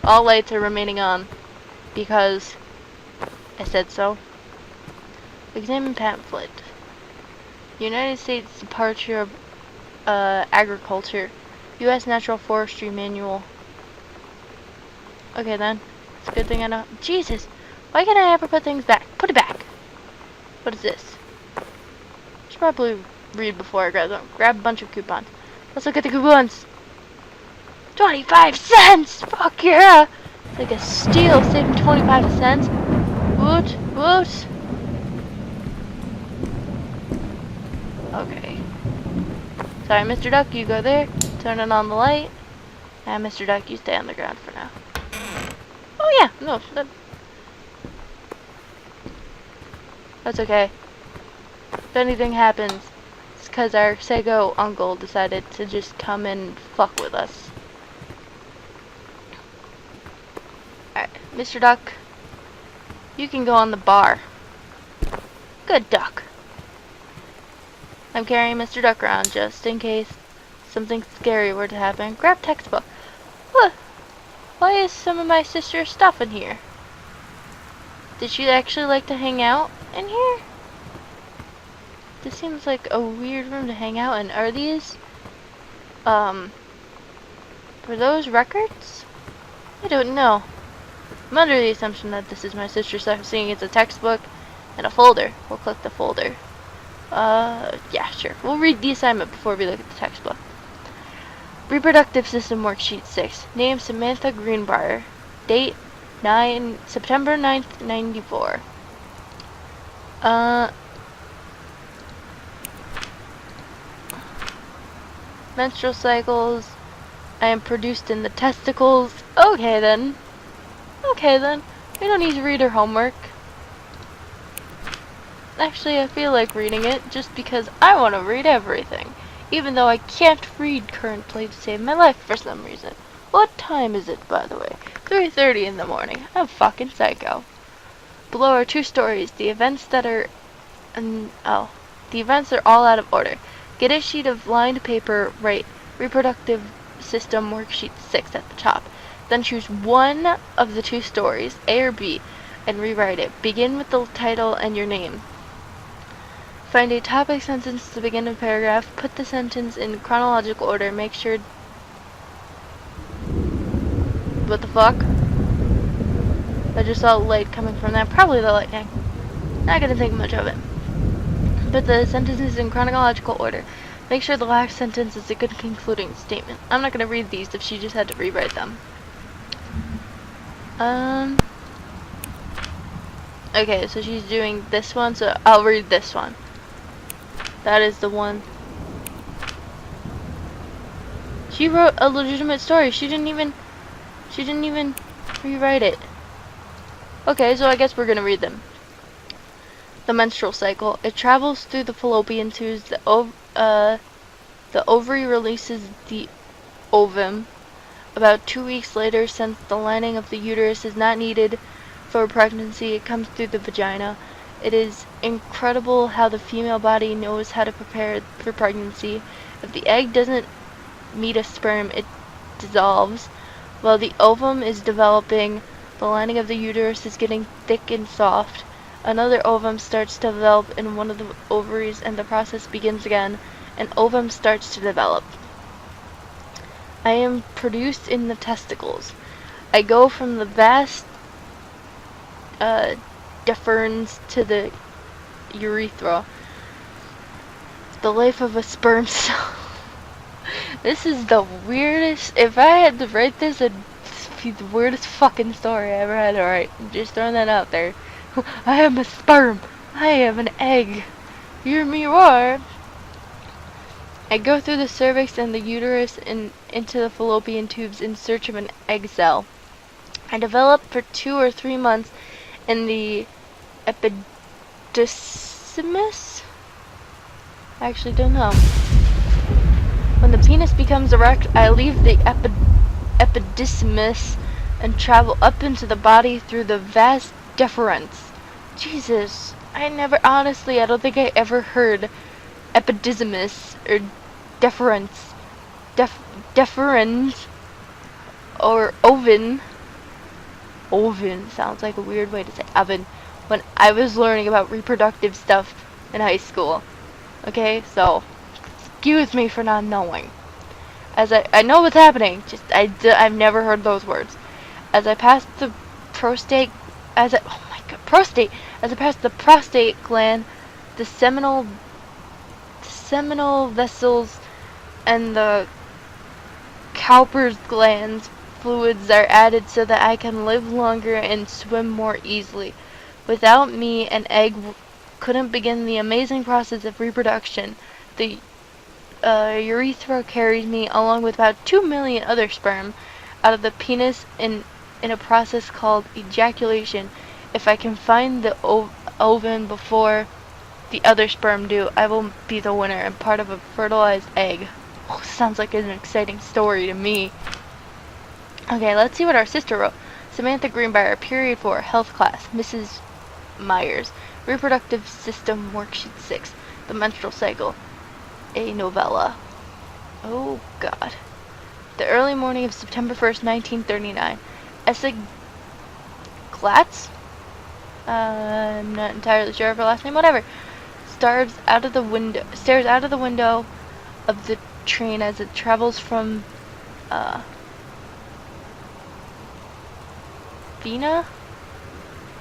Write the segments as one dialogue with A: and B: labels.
A: All lights are remaining on because I said so. Examine pamphlet. United States Department of Agriculture. U.S. Natural Forestry Manual. Okay then. It's a good thing I know. Jesus! Why can't I ever put things back? Put it back! What is this? Should probably read before I grab them. Grab a bunch of coupons. Let's look at the coupons! 25 cents! Fuck yeah! It's like a steal, saving 25 cents. Woot, woot. Okay. Sorry, Mr. Duck, you go there. Turn it on the light. And Mr. Duck, you stay on the ground for now. Oh yeah, no, that's okay. If anything happens, it's because our Sego uncle decided to just come and fuck with us. Alright, Mr. Duck, you can go on the bar. Good duck. I'm carrying Mr. Duck around just in case something scary were to happen. Grab textbook. What? Why is some of my sister's stuff in here? Did she actually like to hang out in here? This seems like a weird room to hang out in. Are these, for those records? I don't know. I'm under the assumption that this is my sister's stuff, seeing it's a textbook and a folder. We'll click the folder. Yeah, sure. We'll read the assignment before we look at the textbook. Reproductive System Worksheet 6. Name Samantha Greenbrier. Date September 9th, 94. Menstrual cycles. I am produced in the testicles. Okay then. Okay then. We don't need to read her homework. Actually, I feel like reading it just because I want to read everything. Even though I can't read currently to save my life for some reason. What time is it, by the way? 3:30 in the morning. I'm fucking psycho. Below are 2 stories. The events are all out of order. Get a sheet of lined paper, write Reproductive System Worksheet 6 at the top. Then choose one of the 2 stories, A or B, and rewrite it. Begin with the title and your name. Find a topic sentence to begin a paragraph. Put the sentence in chronological order. Make sure... What the fuck? I just saw light coming from that. Probably the lightning. Not gonna think much of it. Put the sentences in chronological order. Make sure the last sentence is a good concluding statement. I'm not gonna read these if she just had to rewrite them. Okay, so she's doing this one, so I'll read this one. That is the one. She wrote a legitimate story. She didn't even rewrite it. Okay, so I guess we're gonna read them. The menstrual cycle. It travels through the fallopian tubes. The ovary releases the ovum. About 2 weeks later, since the lining of the uterus is not needed for pregnancy, it comes through the vagina. It is incredible how the female body knows how to prepare for pregnancy. If the egg doesn't meet a sperm, it dissolves. While the ovum is developing, the lining of the uterus is getting thick and soft. Another ovum starts to develop in one of the ovaries, and the process begins again. An ovum starts to develop. I am produced in the testicles. I go from the vast deferens to the urethra. The life of a sperm cell. This is the weirdest. If I had to write this, it'd be the weirdest fucking story I ever had to write. I'm just throwing that out there. I am a sperm. I am an egg. Hear me roar. I go through the cervix and the uterus and into the fallopian tubes in search of an egg cell. I develop for 2 or 3 months in the epididymis? I actually don't know. When the penis becomes erect, I leave the epididymis and travel up into the body through the vas deferens. Jesus, I don't think I ever heard epididymis or deferens or ovin oven sounds like a weird way to say oven when I was learning about reproductive stuff in high school. Okay, so excuse me for not knowing. As I know what's happening, just I've never heard those words. As I passed the prostate, oh my god, prostate. As I passed the prostate gland, the seminal vessels and the Cowper's glands fluids are added so that I can live longer and swim more easily. Without me, an egg couldn't begin the amazing process of reproduction. The urethra carries me, along with about 2 million other sperm, out of the penis in a process called ejaculation. If I can find the ovum before the other sperm do, I will be the winner and part of a fertilized egg. Oh, sounds like an exciting story to me. Okay, let's see what our sister wrote. Samantha Greenbrier, period 4, health class, Mrs. Myers, reproductive system, worksheet 6, the menstrual cycle, a novella. Oh god. The early morning of September 1st, 1939. Essa Glatz? I'm not entirely sure of her last name, whatever. Stares out of the window of the train as it travels from Vina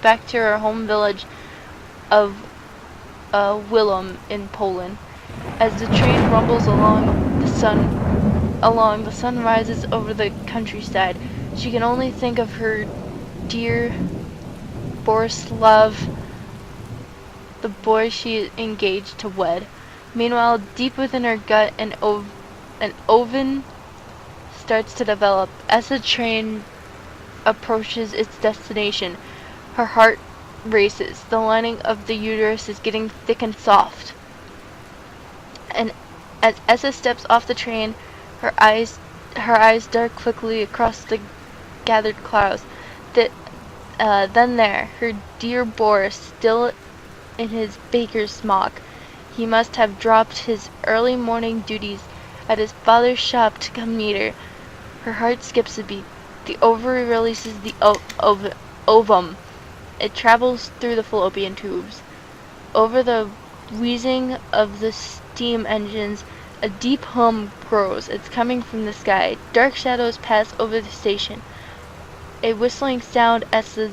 A: back to her home village of Willem in Poland. As the train rumbles along, the sun rises over the countryside. She can only think of her dear Borislav, the boy she is engaged to wed. Meanwhile, deep within her gut, an oven starts to develop. As the train approaches its destination, her heart races. The lining of the uterus is getting thick and soft. And as Essa steps off the train, her eyes dart quickly across the gathered clouds. Then there, her dear Boris, still in his baker's smock. He must have dropped his early morning duties at his father's shop to come meet her. Her heart skips a beat. The ovary releases the ovum. It travels through the fallopian tubes. Over the wheezing of the steam engines, a deep hum grows. It's coming from the sky. Dark shadows pass over the station. A whistling sound. Essa,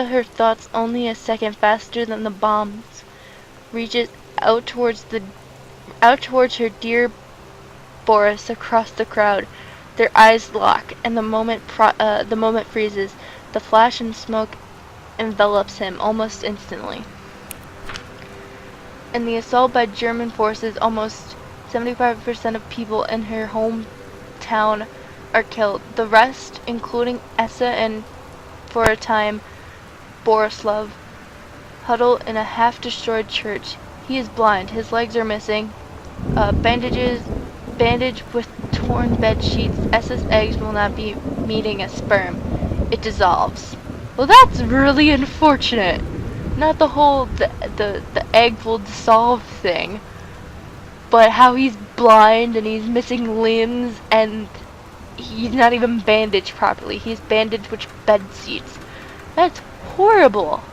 A: her thoughts only a second faster than the bombs, reaches out towards her dear Boris across the crowd. Their eyes lock, and the moment freezes. The flash and smoke envelops him almost instantly. In the assault by German forces, almost 75% of people in her hometown are killed. The rest, including Essa and, for a time, Borislav, huddle in a half-destroyed church. He is blind. His legs are missing. Bandaged with torn bed sheets. Essa's eggs will not be meeting a sperm. It dissolves. Well, that's really unfortunate. Not the whole the egg will dissolve thing, but how he's blind and he's missing limbs and he's not even bandaged properly. He's bandaged with bed sheets. That's horrible.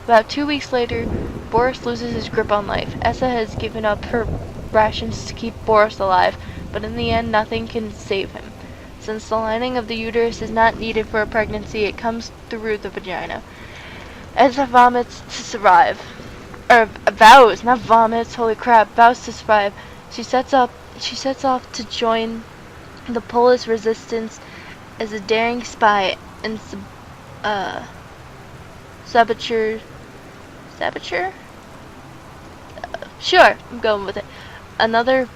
A: About 2 weeks later, Boris loses his grip on life. Essa has given up her rations to keep Boris alive, but in the end, nothing can save him. Since the lining of the uterus is not needed for a pregnancy, it comes through the vagina. Essa vomits to survive. Vows, not vomits, holy crap, vows to survive. She sets off to join the Polish resistance as a daring spy and saboteur? Sure, I'm going with it. Another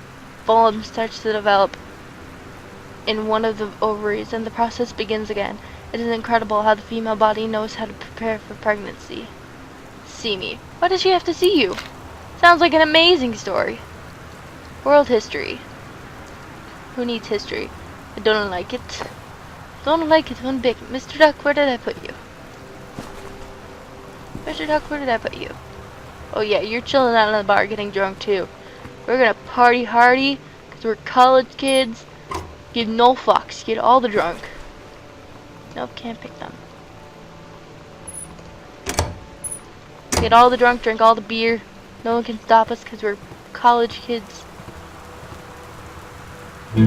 A: bulb starts to develop in one of the ovaries, and the process begins again. It is incredible how the female body knows how to prepare for pregnancy. See me. Why does she have to see you? Sounds like an amazing story. World history. Who needs history? I don't like it. Don't like it one bit. Mr. Duck, where did I put you? Mr. Duck, where did I put you? Oh yeah, you're chilling out in the bar getting drunk too. We're gonna party hardy, because we're college kids. Give no fucks. Get all the drunk. Nope, can't pick them. Get all the drunk, drink all the beer. No one can stop us because we're college kids. We're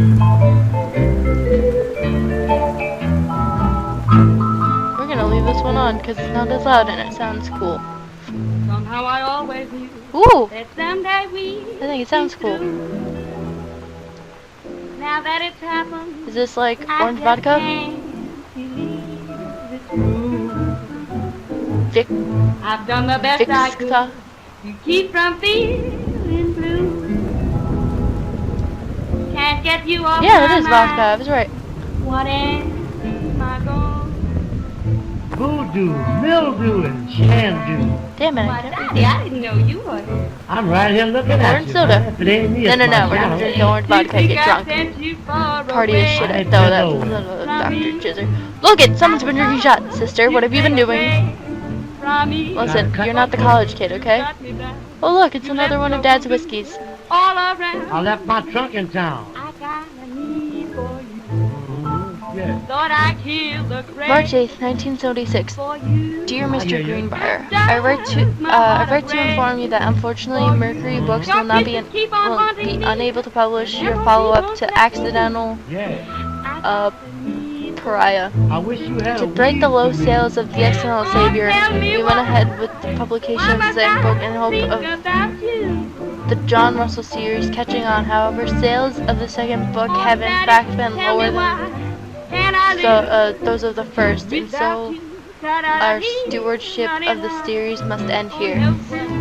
A: gonna leave this one on because it's not as loud and it sounds cool.
B: Somehow I always knew
A: Ooh!
B: that someday we
A: I think it sounds cool.
B: Now that it's happened,
A: Is this like
B: I
A: orange
B: just
A: vodka?
B: can't believe it's true.
A: Vic
B: I've done the best I could
A: Vixta?
B: to keep from feeling blue. Can't get you off
A: Yeah,
B: my
A: it is vodka. I
B: mind.
A: was right.
B: What am I gonna
C: Voodoo, mildew, and shandu.
A: Damn it, I
B: Why,
A: can't
B: Daddy,
A: read that.
B: I didn't know you were here.
C: I'm right here looking at
A: Orange
C: you.
A: soda.
C: Man. If it ain't me,
A: No,
C: it's
A: no,
C: my
A: no. We're gonna
C: shadow.
A: drink the orange vodka and get drunk. Party as shit.
C: I
A: No, that's
C: know.
A: Dr. Jizzer. Look it! Someone's been drinking shots. Sister, what have you been doing? Listen, you're not the college kid, okay? Oh look, it's another one of Dad's whiskeys.
B: All around.
C: I left my trunk in town.
B: I got a need for you.
C: Yeah.
B: Thought I killed the craze
A: March 8th, 1976.
B: for you.
A: Dear Mr.
C: yeah, yeah.
A: Greenbrier, I write to inform you that unfortunately Mercury Books will not be unable to publish your follow-up to Accidental
C: Yeah.
A: Pariah.
C: I wish you had
A: To
C: a
A: break the
C: weed
A: low
C: for me.
A: sales of The Accidental Savior, we went ahead with the publication of the second book in hope of the John Russell series catching on. However, sales of the second book have in fact been lower than those of the first, and so our stewardship of the series must end here.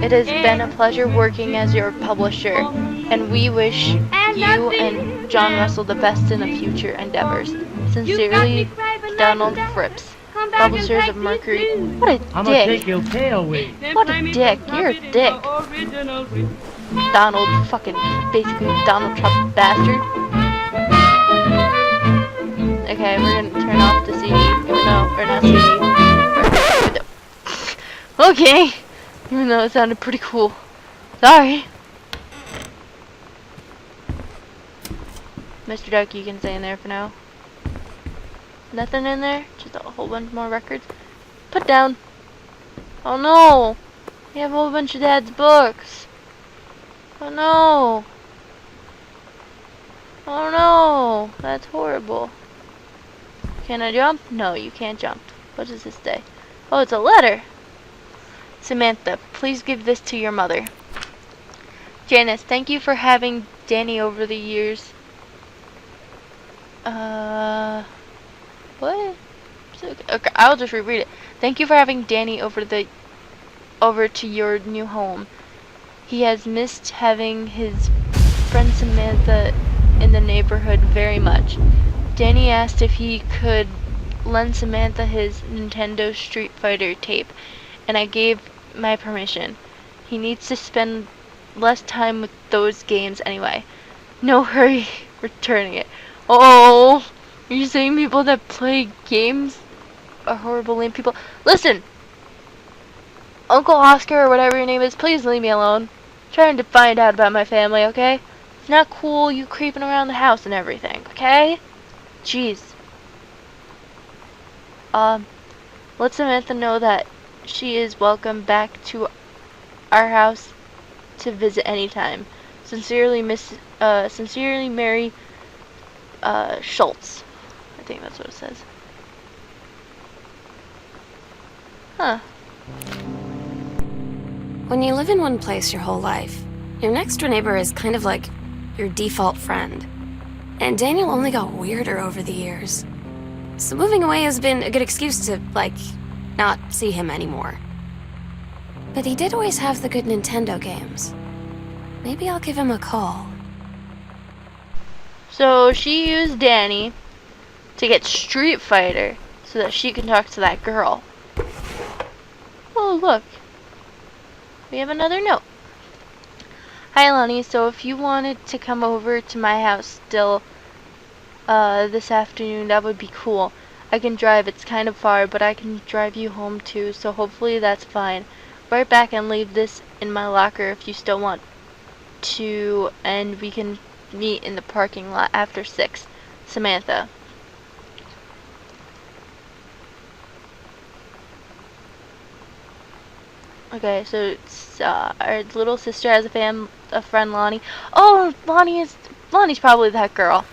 A: It has been a pleasure working as your publisher, and we wish you and John Russell the best in the future endeavors. Sincerely, Donald Fripps, publishers of Mercury. What a
C: I'm gonna
A: dick.
C: take your pay away.
A: What a dick. You're a dick. Donald, fucking, basically Donald Trump bastard. Okay, we're gonna turn off the CD, even though, or not CD. Okay, even though it sounded pretty cool. Sorry. Mr. Duck, you can stay in there for now. Nothing in there? Just a whole bunch more records? Put down. Oh no! You have a whole bunch of Dad's books. Oh no! Oh no! That's horrible. Can I jump? No, you can't jump. What does this say? Oh, it's a letter. Samantha, please give this to your mother. Janice, thank you for having Danny over the years. What? Okay, I'll just reread it. Thank you for having Danny over to your new home. He has missed having his friend Samantha in the neighborhood very much. Danny asked if he could lend Samantha his Nintendo Street Fighter tape, and I gave my permission. He needs to spend less time with those games anyway. No hurry returning it. Oh, are you saying people that play games are horrible lame people? Listen, Uncle Oscar or whatever your name is, please leave me alone. I'm trying to find out about my family, okay? It's not cool you creeping around the house and everything, okay? Jeez. Let Samantha know that she is welcome back to our house to visit anytime. Sincerely, Sincerely, Mary Schultz. I think that's what it says. Huh.
D: When you live in one place your whole life, your next door neighbor is kind of like your default friend. And Daniel only got weirder over the years. So moving away has been a good excuse to, like, not see him anymore. But he did always have the good Nintendo games. Maybe I'll give him a call.
A: So she used Danny to get Street Fighter so that she can talk to that girl. Oh, look. We have another note. Hi, Lonnie. So if you wanted to come over to my house still this afternoon, that would be cool. I can drive. It's kind of far, but I can drive you home too, so hopefully that's fine. Right back and leave this in my locker if you still want to, and we can meet in the parking lot after 6. Samantha. Okay, so it's, our little sister has a friend, Lonnie. Oh, Lonnie's probably that girl.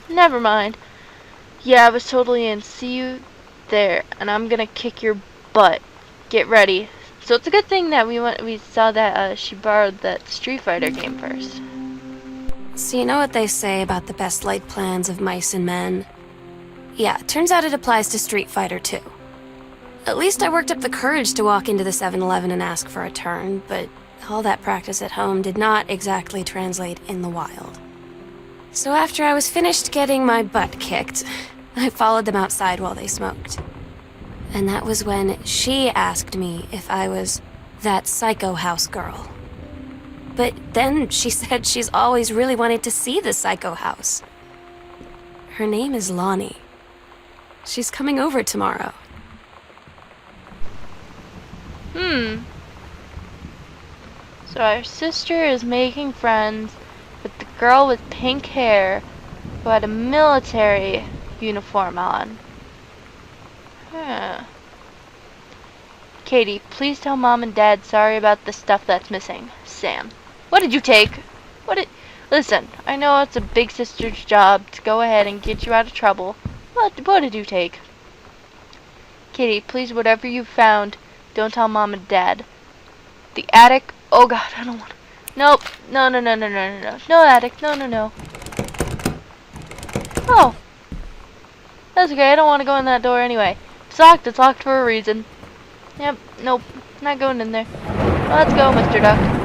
A: Never mind. Yeah, I was totally in. See you there, and I'm gonna kick your butt. Get ready. So it's a good thing that we saw that she borrowed that Street Fighter game first.
D: So you know what they say about the best laid plans of mice and men? Yeah, turns out it applies to Street Fighter too. At least I worked up the courage to walk into the 7-Eleven and ask for a turn, but all that practice at home did not exactly translate in the wild. So after I was finished getting my butt kicked, I followed them outside while they smoked. And that was when she asked me if I was that psycho house girl. But then she said she's always really wanted to see the psycho house. Her name is Lonnie. She's coming over tomorrow.
A: So our sister is making friends with the girl with pink hair who had a military uniform on. Huh. Katie, please tell Mom and Dad sorry about the stuff that's missing. Sam. What did you take? Listen, I know it's a big sister's job to go ahead and get you out of trouble. What did you take? Katie, please, whatever you found, don't tell Mom and Dad. The attic. Oh God, I don't want to. Nope. No. No attic. No. Oh. That's okay. I don't want to go in that door anyway. It's locked. It's locked for a reason. Yep. Nope. Not going in there. Let's go, Mr. Duck.